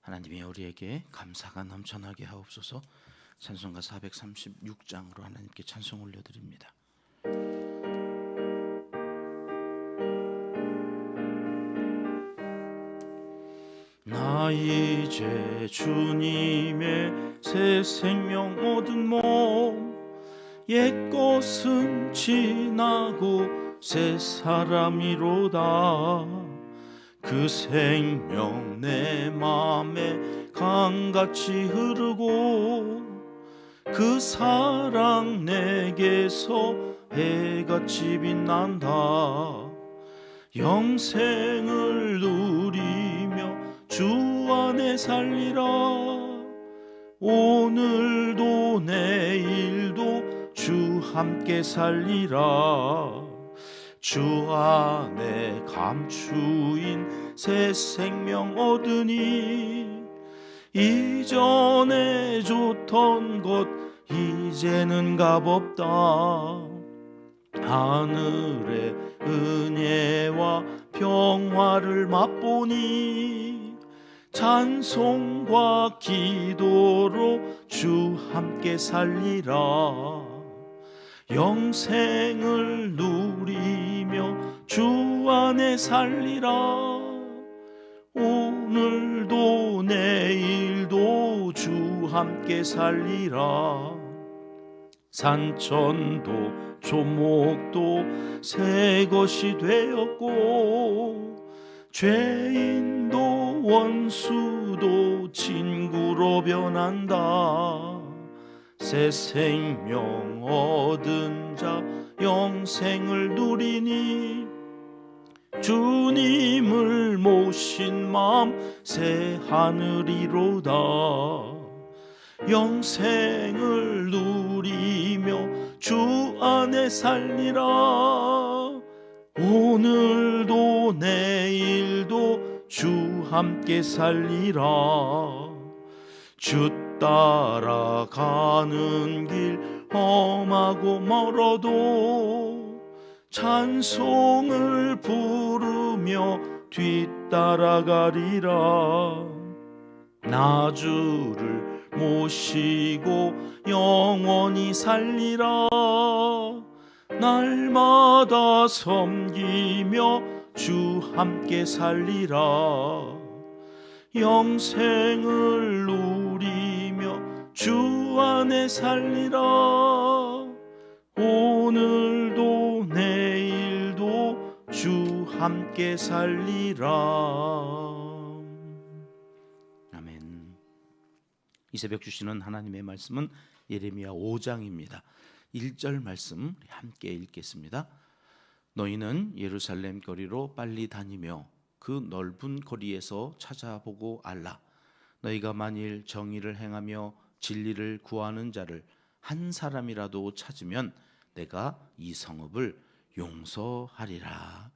하나님이 우리에게 감사가 넘쳐나게 하옵소서. 찬송가 436장으로 하나님께 찬송 올려드립니다. 나 이제 주님의 새 생명 얻은 몸, 옛것은 지나고 새 사람이로다. 그 생명 내 맘에 강같이 흐르고 그 사랑 내게서 해같이 빛난다. 영생을 누리며 주 안에 살리라. 오늘도 내일도 주 함께 살리라. 주 안에 감추인 새 생명 얻으니 이전에 좋던 것 이제는 값없다. 하늘의 은혜와 평화를 맛보니 찬송과 기도로 주 함께 살리라. 영생을 누리며 주 안에 살리라. 오늘도 내일도 주 함께 살리라. 산천도 조목도 새 것이 되었고 죄인도 원수도 친구로 변한다. 새 생명 얻은 자 영생을 누리니 주님을 모신 마음 새 하늘이로다. 영생을 누리며 주 안에 살리라. 오늘도 내일도 주 함께 살리라. 주 따라가는 길 험하고 멀어도 찬송을 부르며 뒤따라가리라. 나 주를 모시고 영원히 살리라. 날마다 섬기며 주 함께 살리라. 영생을 누리며 주 안에 살리라. 오늘도 내일도 주 함께 살리라. 아멘. 이 새벽 주시는 하나님의 말씀은 예레미야 5장입니다. 1절 말씀 함께 읽겠습니다. 너희는 예루살렘 거리로 빨리 다니며 그 넓은 거리에서 찾아보고 알라. 너희가 만일 정의를 행하며 진리를 구하는 자를 한 사람이라도 찾으면 내가 이 성읍을 용서하리라.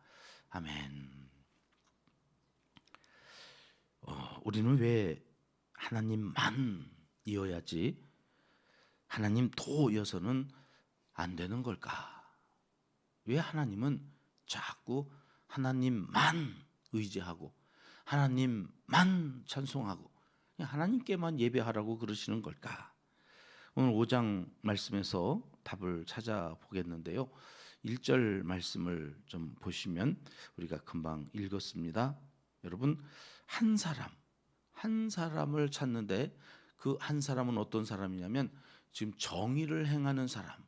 아멘. 우리는 왜 하나님만 이어야지 하나님 도 이어서는 안 되는 걸까? 왜 하나님은 자꾸 하나님만 의지하고 하나님만 찬송하고 하나님께만 예배하라고 그러시는 걸까? 오늘 5장 말씀에서 답을 찾아보겠는데요. 1절 말씀을 좀 보시면 우리가 금방 읽었습니다. 여러분, 한 사람을 찾는데 그 한 사람은 어떤 사람이냐면 지금 정의를 행하는 사람.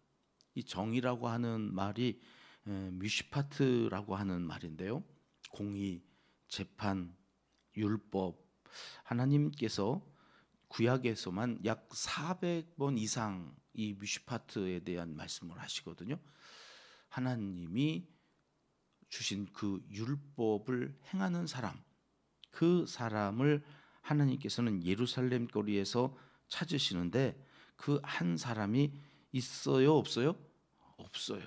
이 정의라고 하는 말이 미슈파트라고 하는 말인데요. 공의, 재판, 율법, 하나님께서 구약에서만 약 400번 이상 이 미슈파트에 대한 말씀을 하시거든요. 하나님이 주신 그 율법을 행하는 사람, 그 사람을 하나님께서는 예루살렘 거리에서 찾으시는데 그 한 사람이 있어요, 없어요? 없어요.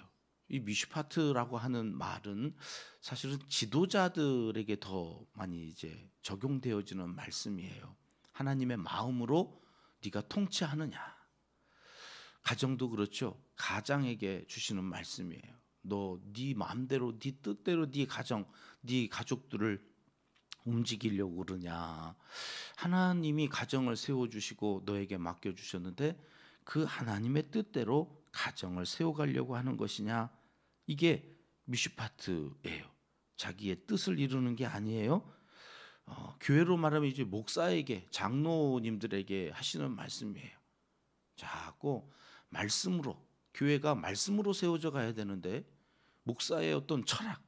이 미슈파트라고 하는 말은 사실은 지도자들에게 더 많이 이제 적용되어지는 말씀이에요. 하나님의 마음으로 네가 통치하느냐. 가정도 그렇죠. 가장에게 주시는 말씀이에요. 너 네 마음대로, 네 뜻대로 네 가정, 네 가족들을 움직이려고 그러냐? 하나님이 가정을 세워주시고 너에게 맡겨주셨는데 그 하나님의 뜻대로 가정을 세워가려고 하는 것이냐? 이게 미슈파트예요. 자기의 뜻을 이루는 게 아니에요. 교회로 말하면 이제 목사에게, 장로님들에게 하시는 말씀이에요. 자꾸 말씀으로, 교회가 말씀으로 세워져 가야 되는데 목사의 어떤 철학,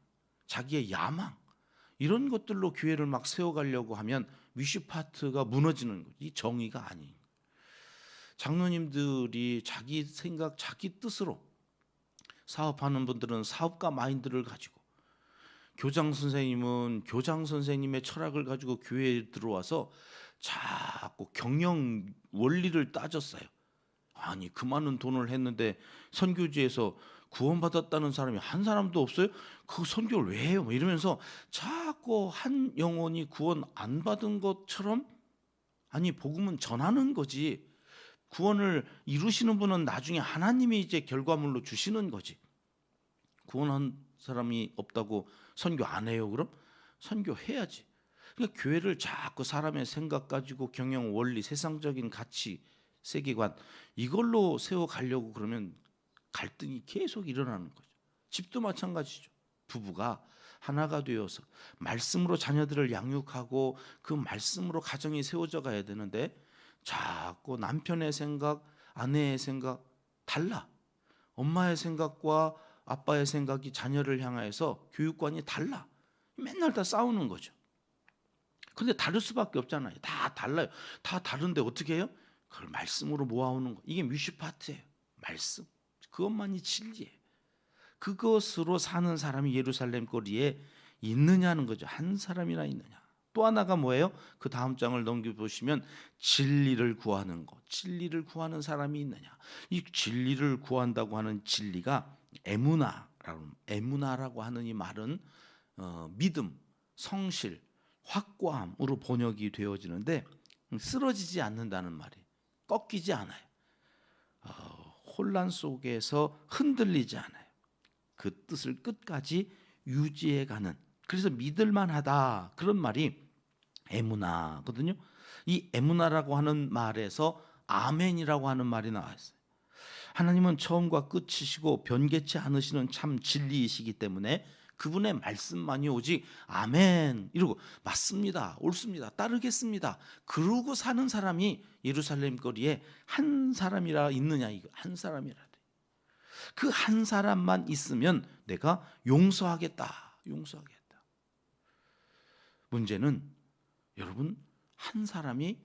자기의 야망, 이런 것들로 교회를 막 세워가려고 하면 미슈파트가 무너지는 거지. 이 정의가 아닌. 장로님들이 자기 생각, 자기 뜻으로 사업하는 분들은 사업가 마인드를 가지고, 교장 선생님은 교장 선생님의 철학을 가지고 교회에 들어와서 자꾸 경영 원리를 따졌어요. 아니, 그 많은 돈을 했는데 선교지에서 구원받았다는 사람이 한 사람도 없어요? 그 선교를 왜 해요? 이러면서 자꾸 한 영혼이 구원 안 받은 것처럼, 아니, 복음은 전하는 거지. 구원을 이루시는 분은 나중에 하나님이 이제 결과물로 주시는 거지. 구원한 사람이 없다고 선교 안 해요? 그럼 선교해야지. 그러니까 교회를 자꾸 사람의 생각 가지고 경영 원리, 세상적인 가치, 세계관, 이걸로 세워가려고 그러면 갈등이 계속 일어나는 거죠. 집도 마찬가지죠. 부부가 하나가 되어서 말씀으로 자녀들을 양육하고 그 말씀으로 가정이 세워져 가야 되는데 자꾸 남편의 생각, 아내의 생각 달라. 엄마의 생각과 아빠의 생각이 자녀를 향해서 교육관이 달라. 맨날 다 싸우는 거죠. 근데 다를 수밖에 없잖아요. 다 달라요. 다 다른데 어떻게 해요? 그걸 말씀으로 모아오는 거. 이게 뮤슈파트예요. 말씀. 그것만이 진리예요. 그것으로 사는 사람이 예루살렘 거리에 있느냐는 거죠. 한 사람이나 있느냐. 또 하나가 뭐예요? 그 다음 장을 넘겨보시면 진리를 구하는 것. 진리를 구하는 사람이 있느냐. 이 진리를 구한다고 하는 진리가 에무나라고 하는 이 말은 믿음, 성실, 확고함으로 번역이 되어지는데 쓰러지지 않는다는 말이에요. 꺾이지 않아요. 혼란 속에서 흔들리지 않아요. 그 뜻을 끝까지 유지해가는, 그래서 믿을만하다, 그런 말이 에무나거든요. 이 에무나라고 하는 말에서 아멘이라고 하는 말이 나왔어요. 하나님은 처음과 끝이시고 변개치 않으시는 참 진리이시기 때문에 그분의 말씀만이 오직 아멘 이러고 맞습니다, 옳습니다, 따르겠습니다 그러고 사는 사람이 예루살렘 거리에 한 사람이라 있느냐. 이거 한 사람이라. 그 한 사람만 있으면 내가 용서하겠다. 문제는 여러분 한 사람이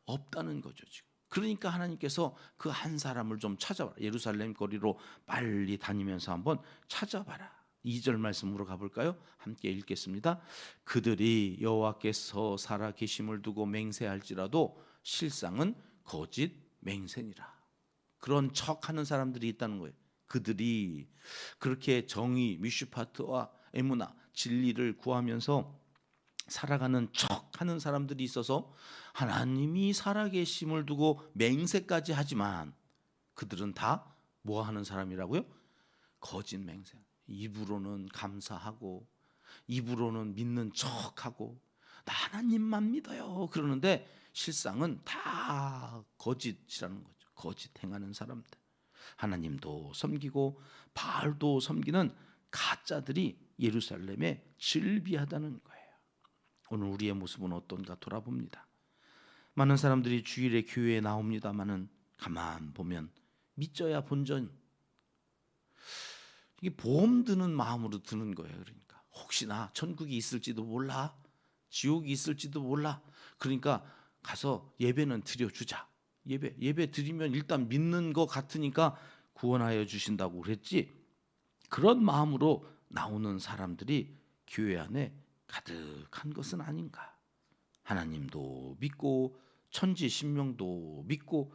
없다는 거죠 지금. 그러니까 하나님께서 그 한 사람을 좀 찾아봐라. 예루살렘 거리로 빨리 다니면서 한번 찾아봐라. 2절 말씀으로 가볼까요? 함께 읽겠습니다. 그들이 여호와께서 살아 계심을 두고 맹세할지라도 실상은 거짓 맹세니라. 그런 척하는 사람들이 있다는 거예요. 그들이 그렇게 정의, 미슈파트와 에무나, 진리를 구하면서 살아가는 척하는 사람들이 있어서 하나님이 살아계심을 두고 맹세까지 하지만 그들은 다 뭐 하는 사람이라고요? 거짓 맹세. 입으로는 감사하고 입으로는 믿는 척하고 나 하나님만 믿어요 그러는데 실상은 다 거짓이라는 거죠. 거짓 행하는 사람들. 하나님도 섬기고 바알도 섬기는 가짜들이 예루살렘에 즐비하다는 거예요. 오늘 우리의 모습은 어떤가 돌아봅니다. 많은 사람들이 주일에 교회에 나옵니다마는 가만 보면 믿져야 본전, 이게 보험 드는 마음으로 드는 거예요. 그러니까 혹시나 천국이 있을지도 몰라, 지옥이 있을지도 몰라. 그러니까 가서 예배는 드려주자. 예배 드리면 일단 믿는 것 같으니까 구원하여 주신다고 그랬지. 그런 마음으로 나오는 사람들이 교회 안에 가득한 것은 아닌가. 하나님도 믿고 천지 신명도 믿고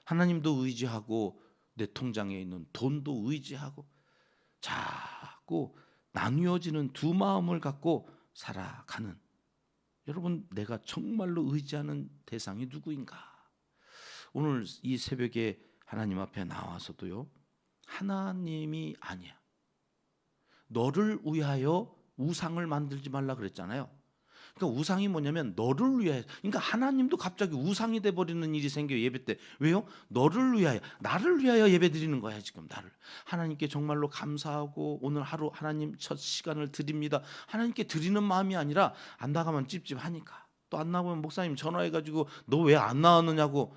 하나님도 의지하고 내 통장에 있는 돈도 의지하고 자꾸 나뉘어지는 두 마음을 갖고 살아가는, 여러분 내가 정말로 의지하는 대상이 누구인가? 오늘 이 새벽에 하나님 앞에 나와서도요, 하나님이 아니야. 너를 위하여 우상을 만들지 말라 그랬잖아요. 그러니까 우상이 뭐냐면 너를 위하여. 그러니까 하나님도 갑자기 우상이 돼 버리는 일이 생겨요, 예배 때. 왜요? 너를 위하여, 나를 위하여 예배 드리는 거야 지금. 나를 하나님께 정말로 감사하고 오늘 하루 하나님 첫 시간을 드립니다. 하나님께 드리는 마음이 아니라 안 나가면 찝찝하니까. 또 안 나오면 목사님 전화해가지고 너 왜 안 나왔느냐고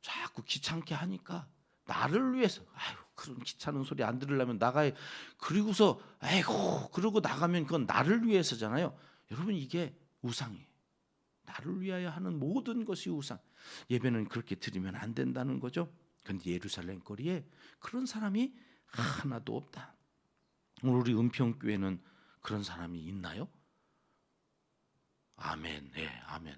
자꾸 귀찮게 하니까 나를 위해서. 아유, 그런 귀찮은 소리 안 들으려면 나가야. 그리고서 아이고 그러고 나가면 그건 나를 위해서잖아요. 여러분, 이게 우상이에요. 나를 위하여 하는 모든 것이 우상. 예배는 그렇게 드리면 안 된다는 거죠. 그런데 예루살렘 거리에 그런 사람이 하나도 없다. 오늘 우리 은평교회는 그런 사람이 있나요? 아멘. 예, 아멘.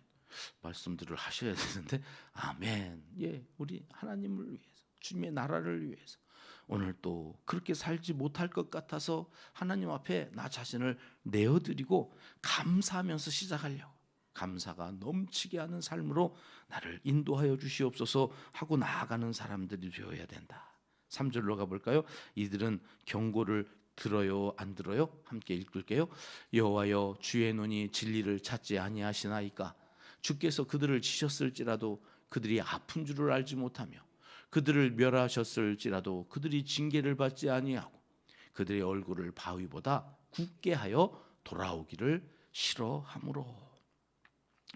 말씀들을 하셔야 되는데 아멘. 예, 우리 하나님을 위해서, 주님의 나라를 위해서 오늘 또 그렇게 살지 못할 것 같아서 하나님 앞에 나 자신을 내어드리고 감사하면서 시작하려고, 감사가 넘치게 하는 삶으로 나를 인도하여 주시옵소서 하고 나아가는 사람들이 되어야 된다. 3절로 가볼까요? 이들은 경고를 들어요, 안 들어요? 함께 읽을게요. 여호와여, 주의 눈이 진리를 찾지 아니하시나이까? 주께서 그들을 치셨을지라도 그들이 아픈 줄을 알지 못하며 그들을 멸하셨을지라도 그들이 징계를 받지 아니하고 그들의 얼굴을 바위보다 굳게 하여 돌아오기를 싫어하므로.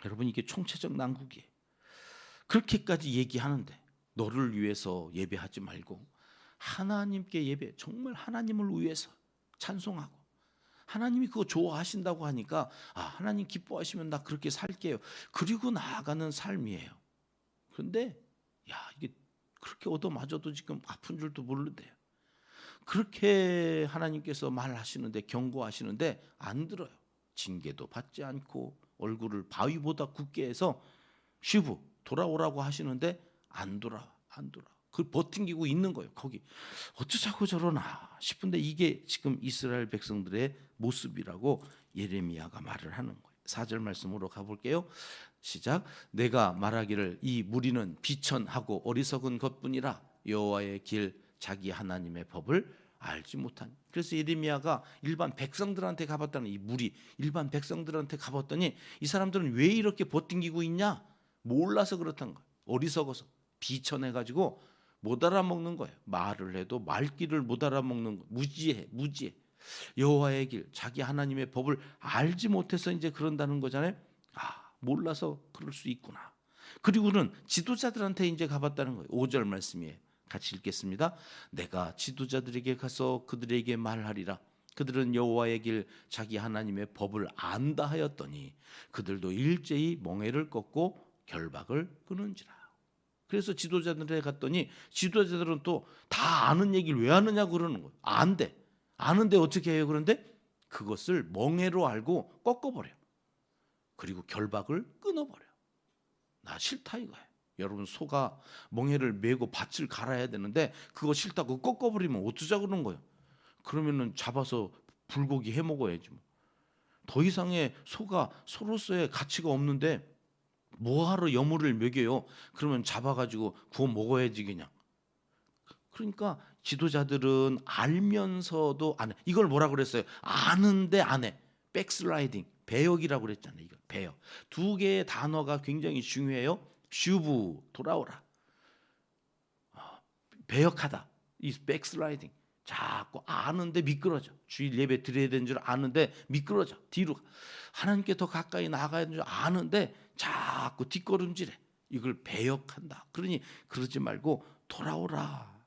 여러분, 이게 총체적 난국이에요. 그렇게까지 얘기하는데 너를 위해서 예배하지 말고 하나님께 예배, 정말 하나님을 위해서 찬송하고 하나님이 그거 좋아하신다고 하니까 하나님 기뻐하시면 나 그렇게 살게요. 그리고 나아가는 삶이에요. 그런데 이게 그렇게 얻어맞아도 지금 아픈 줄도 모르대요. 그렇게 하나님께서 말하시는데, 경고하시는데 안 들어요. 징계도 받지 않고 얼굴을 바위보다 굳게 해서 쉬부 돌아오라고 하시는데 안 돌아. 그 버팅기고 있는 거예요. 거기 어쩌자고 저러나 싶은데 이게 지금 이스라엘 백성들의 모습이라고 예레미야가 말을 하는 거예요. 4절 말씀으로 가볼게요. 시작. 내가 말하기를 이 무리는 비천하고 어리석은 것뿐이라 여호와의 길 자기 하나님의 법을 알지 못하니. 그래서 예레미야가 일반 백성들한테 가봤다는, 이 무리 일반 백성들한테 가봤더니 이 사람들은 왜 이렇게 버팅기고 있냐? 몰라서 그렇다는 거예요. 어리석어서 비천해가지고 못 알아먹는 거예요. 말을 해도 말귀를 못 알아먹는 거예요. 무지해. 여호와의 길, 자기 하나님의 법을 알지 못해서 이제 그런다는 거잖아요. 몰라서 그럴 수 있구나. 그리고는 지도자들한테 이제 가봤다는 거예요. 5절 말씀이에요. 같이 읽겠습니다. 내가 지도자들에게 가서 그들에게 말하리라. 그들은 여호와의 길, 자기 하나님의 법을 안다 하였더니 그들도 일제히 멍에를 꺾고 결박을 끊은지라. 그래서 지도자들에 갔더니 지도자들은 또 다 아는 얘기를 왜 하느냐고 그러는 거예요. 아는데 어떻게 해요? 그런데 그것을 멍해로 알고 꺾어버려. 그리고 결박을 끊어버려. 나 싫다 이거예요. 여러분, 소가 멍해를 메고 밭을 갈아야 되는데 그거 싫다고 꺾어버리면 어쩌자 그러는 거예요. 그러면은 잡아서 불고기 해 먹어야지 뭐. 더 이상의 소로서의 가치가 없는데 뭐하러 여물을 먹여요? 그러면 잡아가지고 구워 먹어야지 그냥. 그러니까 지도자들은 알면서도 안 해. 이걸 뭐라고 그랬어요? 아는데 안 해. 백슬라이딩, 배역이라고 그랬잖아요. 이거 배역. 두 개의 단어가 굉장히 중요해요. 슈브, 돌아오라. 배역하다. 이 백슬라이딩. 자꾸 아는데 미끄러져. 주일 예배 드려야 되는 줄 아는데 미끄러져. 뒤로 하나님께 더 가까이 나가야 되는 줄 아는데 자꾸 뒷걸음질해. 이걸 배역한다. 그러니 그러지 말고 돌아오라.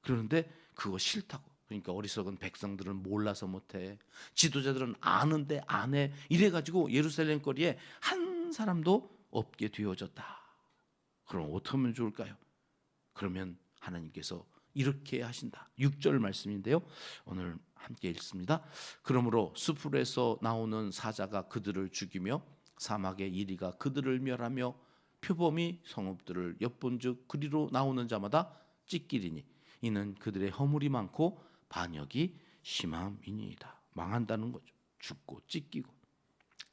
그러는데 그거 싫다고. 그러니까 어리석은 백성들은 몰라서 못해. 지도자들은 아는데 안 해. 이래가지고 예루살렘 거리에 한 사람도 없게 되어졌다. 그럼 어떻게 하면 좋을까요? 그러면 하나님께서 이렇게 하신다. 6절 말씀인데요. 오늘 함께 읽습니다. 그러므로 수풀에서 나오는 사자가 그들을 죽이며 사막의 이리가 그들을 멸하며 표범이 성읍들을 엿본즉 그리로 나오는 자마다 찢기리니 이는 그들의 허물이 많고 반역이 심함이니이다. 망한다는 거죠. 죽고 찢기고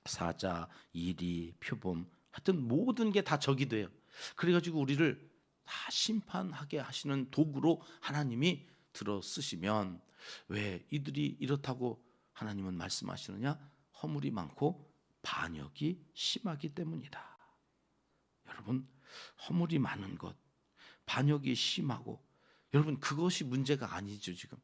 사자, 이리, 표범, 하여튼 모든 게 다 적이 돼요. 그래가지고 우리를 다 심판하게 하시는 도구로 하나님이 들어 쓰시면 왜 이들이 이렇다고 하나님은 말씀하시느냐? 허물이 많고 반역이 심하기 때문이다. 여러분, 허물이 많은 것, 반역이 심하고, 여러분 그것이 문제가 아니죠 지금.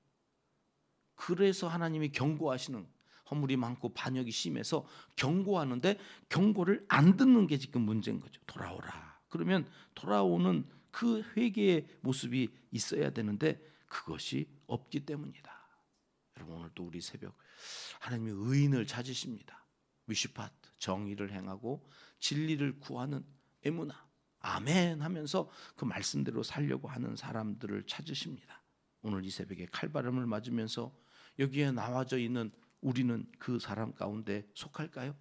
그래서 하나님이 경고하시는, 허물이 많고 반역이 심해서 경고하는데 경고를 안 듣는 게 지금 문제인 거죠. 돌아오라. 그러면 돌아오는 그 회개의 모습이 있어야 되는데 그것이 없기 때문이다. 여러분, 오늘 또 우리 새벽 하나님이 의인을 찾으십니다. 미슈파트, 정의를 행하고 진리를 구하는 에무나, 아멘 하면서 그 말씀대로 살려고 하는 사람들을 찾으십니다. 오늘 이 새벽에 칼바람을 맞으면서 여기에 나와져 있는 우리는 그 사람 가운데 속할까요?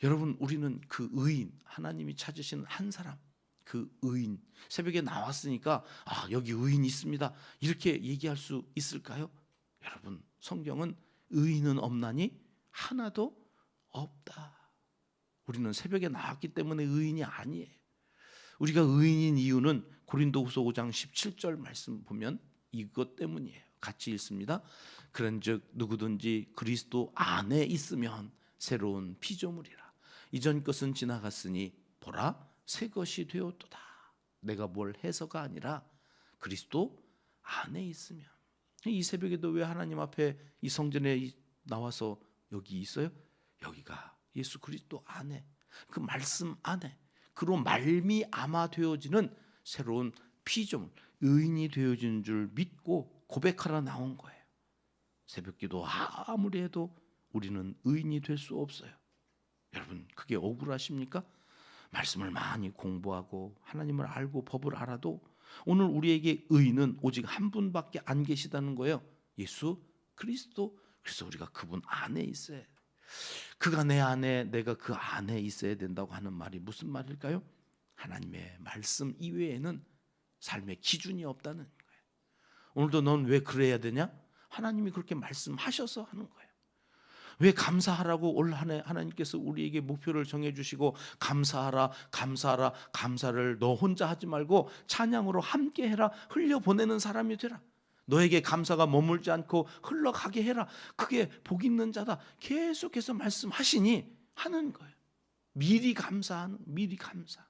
여러분, 우리는 그 의인, 하나님이 찾으시는 한 사람, 그 의인, 새벽에 나왔으니까 여기 의인이 있습니다 이렇게 얘기할 수 있을까요? 여러분, 성경은 의인은 없나니 하나도 없다. 우리는 새벽에 나왔기 때문에 의인이 아니에요. 우리가 의인인 이유는 고린도후서 5장 17절 말씀 보면 이것 때문이에요. 같이 읽습니다. 그런즉 누구든지 그리스도 안에 있으면 새로운 피조물이라. 이전 것은 지나갔으니 보라 새 것이 되었도다. 내가 뭘 해서가 아니라 그리스도 안에 있으면. 이 새벽에도 왜 하나님 앞에 이 성전에 나와서 여기 있어요? 여기가 예수 그리스도 안에, 그 말씀 안에, 그로 말미암아 되어지는 새로운 피조물, 의인이 되어진 줄 믿고 고백하러 나온 거예요. 새벽기도 아무리 해도 우리는 의인이 될 수 없어요. 여러분, 그게 억울하십니까? 말씀을 많이 공부하고 하나님을 알고 법을 알아도 오늘 우리에게 의인은 오직 한 분밖에 안 계시다는 거예요. 예수 그리스도. 그래서 우리가 그분 안에 있어야 돼요. 그가 내 안에, 내가 그 안에 있어야 된다고 하는 말이 무슨 말일까요? 하나님의 말씀 이외에는 삶의 기준이 없다는 거예요. 오늘도 넌 왜 그래야 되냐? 하나님이 그렇게 말씀하셔서 하는 거예요. 왜 감사하라고 올 한 해 하나님께서 우리에게 목표를 정해주시고 감사하라, 감사하라, 감사를 너 혼자 하지 말고 찬양으로 함께 해라, 흘려보내는 사람이 되라, 너에게 감사가 머물지 않고 흘러가게 해라, 그게 복 있는 자다, 계속해서 말씀하시니 하는 거예요. 미리 감사하는, 미리 감사.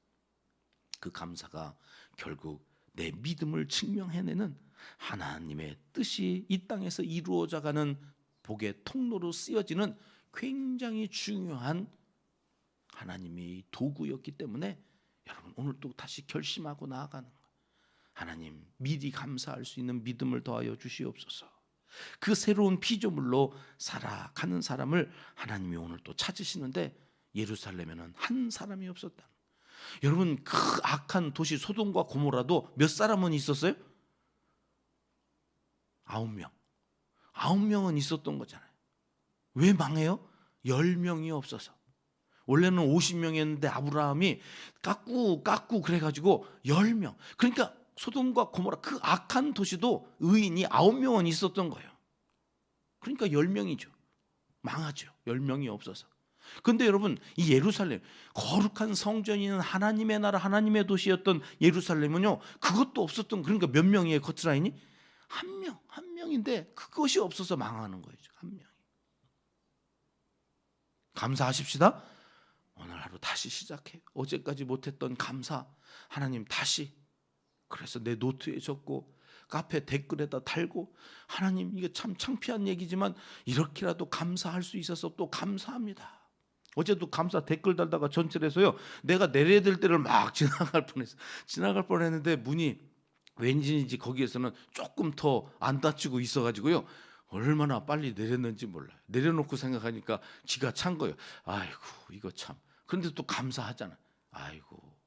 그 감사가 결국 내 믿음을 증명해내는 하나님의 뜻이 이 땅에서 이루어져가는 복의 통로로 쓰여지는 굉장히 중요한 하나님의 도구였기 때문에 여러분, 오늘 또 다시 결심하고 나아가는 거예요. 하나님, 미리 감사할 수 있는 믿음을 더하여 주시옵소서. 그 새로운 피조물로 살아가는 사람을 하나님이 오늘 또 찾으시는데 예루살렘에는 한 사람이 없었다. 여러분, 그 악한 도시 소돔과 고모라도 몇 사람은 있었어요? 9명. 9명은 있었던 거잖아요. 왜 망해요? 10명이 없어서. 원래는 50명이었는데 아브라함이 깎고 그래가지고 10명. 그러니까 소돔과 고모라 그 악한 도시도 의인이 9명은 있었던 거예요. 그러니까 10명이죠. 망하죠. 10명이 없어서. 그런데 여러분, 이 예루살렘, 거룩한 성전이 있는 하나님의 나라, 하나님의 도시였던 예루살렘은요, 그것도 없었던, 그러니까 몇 명이에요, 커트라인이? 한 명인데 그것이 없어서 망하는 거예요. 한 명이. 감사하십시다. 오늘 하루 다시 시작해. 어제까지 못했던 감사, 하나님 다시. 그래서 내 노트에 적고 카페 댓글에다 달고, 하나님 이게 참 창피한 얘기지만 이렇게라도 감사할 수 있어서 또 감사합니다. 어제도 감사 댓글 달다가 전철에서요, 내가 내려야 될 때를 막 지나갈 뻔했는데 문이 왠지인지 거기에서는 조금 더 안 닫히고 있어가지고요, 얼마나 빨리 내렸는지 몰라요. 내려놓고 생각하니까 기가 찬 거예요. 아이고 이거 참. 그런데 또 감사하잖아. 아이고,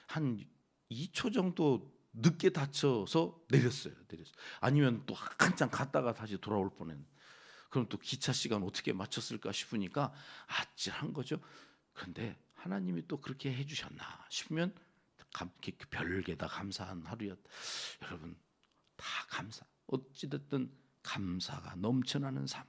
한 2초 정도 늦게 닫혀서 내렸어요. 아니면 또 한참 갔다가 다시 돌아올 뻔했는데, 그럼 또 기차 시간 어떻게 맞췄을까 싶으니까 아찔한 거죠. 그런데 하나님이 또 그렇게 해주셨나 싶으면 별게 다 감사한 하루였다. 여러분, 다 감사. 어찌됐든 감사가 넘쳐나는 삶.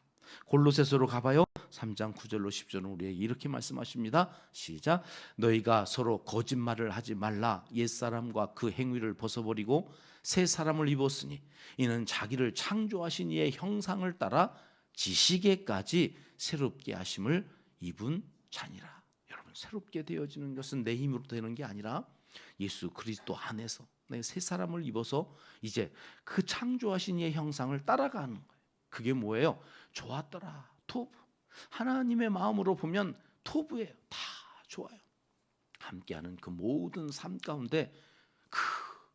골로새서로 가봐요. 3장 9절로 10절은 우리에게 이렇게 말씀하십니다. 시작. 너희가 서로 거짓말을 하지 말라. 옛사람과 그 행위를 벗어버리고 새 사람을 입었으니 이는 자기를 창조하신 이의 형상을 따라 지식에까지 새롭게 하심을 입은 자니라. 여러분, 새롭게 되어지는 것은 내 힘으로 되는 게 아니라 예수 그리스도 안에서 내 새 사람을 입어서 이제 그 창조하신 이의 형상을 따라가는 거예요. 그게 뭐예요? 좋았더라. 토부. 하나님의 마음으로 보면 토부예요. 다 좋아요. 함께하는 그 모든 삶 가운데 그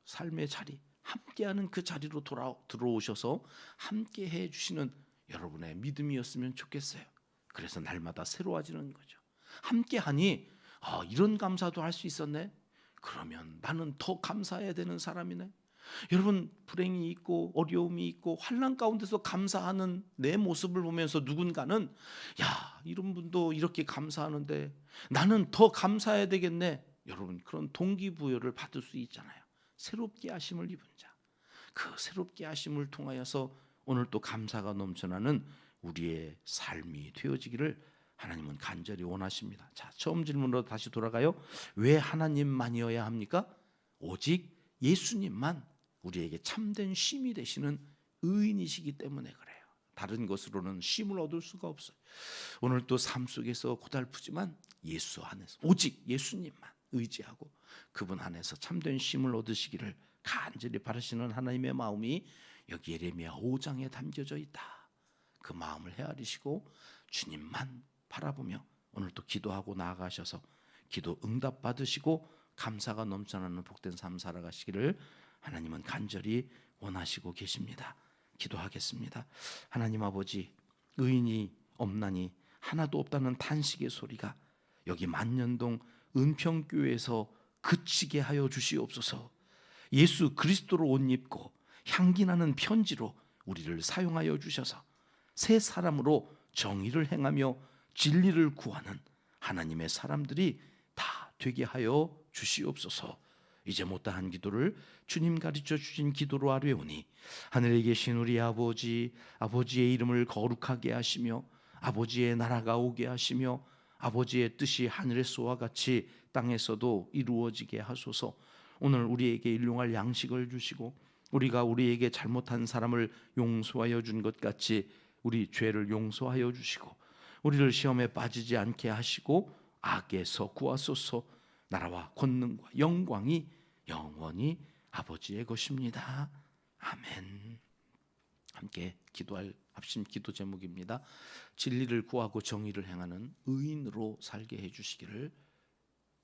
삶의 자리, 함께하는 그 자리로 들어오셔서 함께해 주시는 여러분의 믿음이었으면 좋겠어요. 그래서 날마다 새로워지는 거죠. 함께하니 이런 감사도 할 수 있었네. 그러면 나는 더 감사해야 되는 사람이네. 여러분, 불행이 있고 어려움이 있고 환난 가운데서 감사하는 내 모습을 보면서 누군가는 이런 분도 이렇게 감사하는데 나는 더 감사해야 되겠네. 여러분, 그런 동기부여를 받을 수 있잖아요. 새롭게 하심을 입은 자, 그 새롭게 하심을 통하여서 오늘 또 감사가 넘쳐나는 우리의 삶이 되어지기를 하나님은 간절히 원하십니다. 자, 처음 질문으로 다시 돌아가요. 왜 하나님만이어야 합니까? 오직 예수님만 우리에게 참된 쉼이 되시는 의인이시기 때문에 그래요. 다른 것으로는 쉼을 얻을 수가 없어요. 오늘 또 삶 속에서 고달프지만 예수 안에서 오직 예수님만 의지하고 그분 안에서 참된 쉼을 얻으시기를 간절히 바라시는 하나님의 마음이 여기 예레미야 5장에 담겨져 있다. 그 마음을 헤아리시고 주님만 바라보며 오늘 또 기도하고 나아가셔서 기도 응답 받으시고 감사가 넘쳐나는 복된 삶 살아가시기를 하나님은 간절히 원하시고 계십니다. 기도하겠습니다. 하나님 아버지, 의인이 없나니 하나도 없다는 탄식의 소리가 여기 만년동 은평교회에서 그치게 하여 주시옵소서. 예수 그리스도로 옷 입고 향기나는 편지로 우리를 사용하여 주셔서 새 사람으로 정의를 행하며 진리를 구하는 하나님의 사람들이 다 되게 하여 주시옵소서. 이제 못다한 기도를 주님 가르쳐 주신 기도로 아뢰오니 하늘에 계신 우리 아버지, 아버지의 이름을 거룩하게 하시며 아버지의 나라가 오게 하시며 아버지의 뜻이 하늘에서와 같이 땅에서도 이루어지게 하소서. 오늘 우리에게 일용할 양식을 주시고 우리가 우리에게 잘못한 사람을 용서하여 준 것 같이 우리 죄를 용서하여 주시고 우리를 시험에 빠지지 않게 하시고 악에서 구하소서. 나라와 권능과 영광이 영원히 아버지의 것입니다. 아멘. 함께 기도할 합심 기도 제목입니다. 진리를 구하고 정의를 행하는 의인으로 살게 해주시기를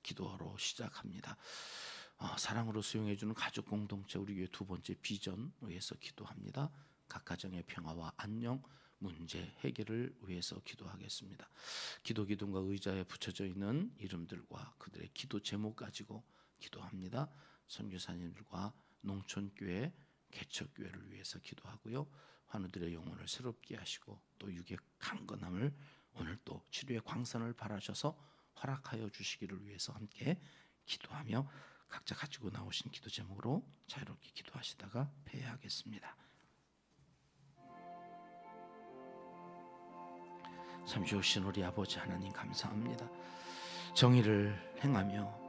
기도하러 시작합니다. 사랑으로 수용해 주는 가족 공동체 우리 교회 두 번째 비전 위해서 기도합니다. 각 가정의 평화와 안녕, 문제 해결을 위해서 기도하겠습니다. 기도 기둥과 의자에 붙여져 있는 이름들과 그들의 기도 제목 가지고 기도합니다. 선교사님들과 농촌교회, 개척교회를 위해서 기도하고요. 환우들의 영혼을 새롭게 하시고 또 육의 강건함을 오늘 또 치료의 광선을 바라셔서 허락하여 주시기를 위해서 함께 기도하며 각자 가지고 나오신 기도 제목으로 자유롭게 기도하시다가 폐회하겠습니다. 참 좋으신 우리 아버지 하나님 감사합니다. 정의를 행하며